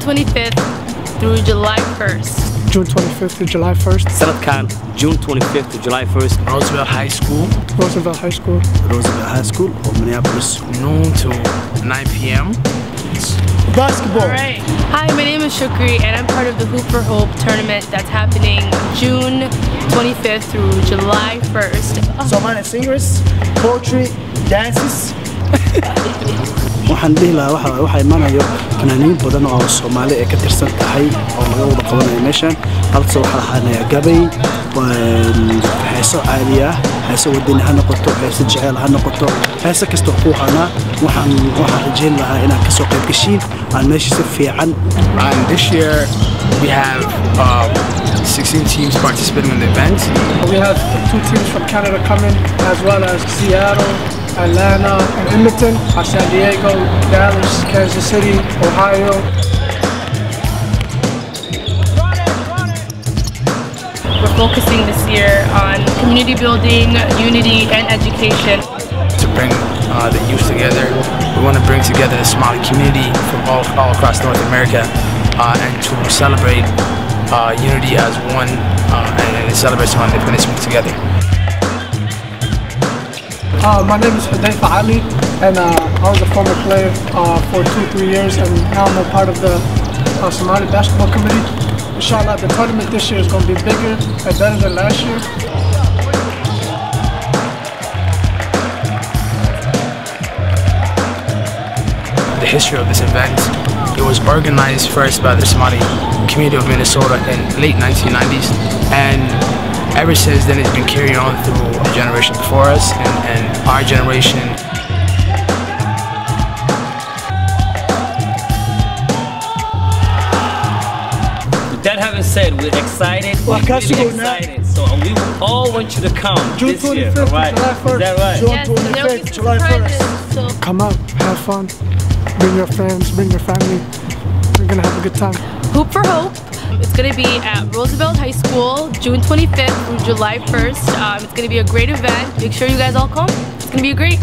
25th through July 1st. June 25th through July 1st. sanadkan June 25th to July 1st. Roosevelt High School. Roosevelt High School. Roosevelt High School of Minneapolis. Noon to 9 p.m. Basketball. All right. Hi, my name is Shukri, and I'm part of the Hoop for Hope tournament that's happening June 25th through July 1st. Somali singers, poetry, dances. waxaan dhihi lahaa waxa imanayo fanaaniin badan oo Soomaali ay ka tirsan tahay oo laga wada qabanayo meeshan halka waxa lahaanaya gabay heeso caadi ah heeso wadani ha noqoto heeso jecel ha noqoto heeso kasta ku hana waxaan rajeen lahaa inaan ka soo qayb gashiin aan meesha si fiican. And this year we have 16 teams participating in the event. We have 2 teams from Canada coming, as well as Seattle, Atlanta, and Edmonton, San Diego, Dallas, Kansas City, Ohio. We're focusing this year on community building, unity, and education. To bring the youth together. We want to bring together the Somali community from all across North America and to celebrate unity as one and celebrate Somali independence together. My name is Hudayfa Ali, and I was a former player for 2-3 years, and now I'm a part of the Somali basketball committee. Inshallah, the tournament this year is going to be bigger and better than last year. The history of this event, it was organized first by the Somali community of Minnesota in late 1990s, and ever since then it's been carried on through the generation before us and our generation. With that having said, we're excited. We're really excited. So we all want you to come June this year, 25th, right? July 1st. Is that right? June Yes, and there'll be 25th, some July 1st. surprises, so Come out, have fun, bring your friends, bring your family. We're gonna have a good time. Hoop for Hope. It's going to be at Roosevelt High School, June 25th through July 1st. It's going to be a great event. Make sure you guys all come. It's going to be great.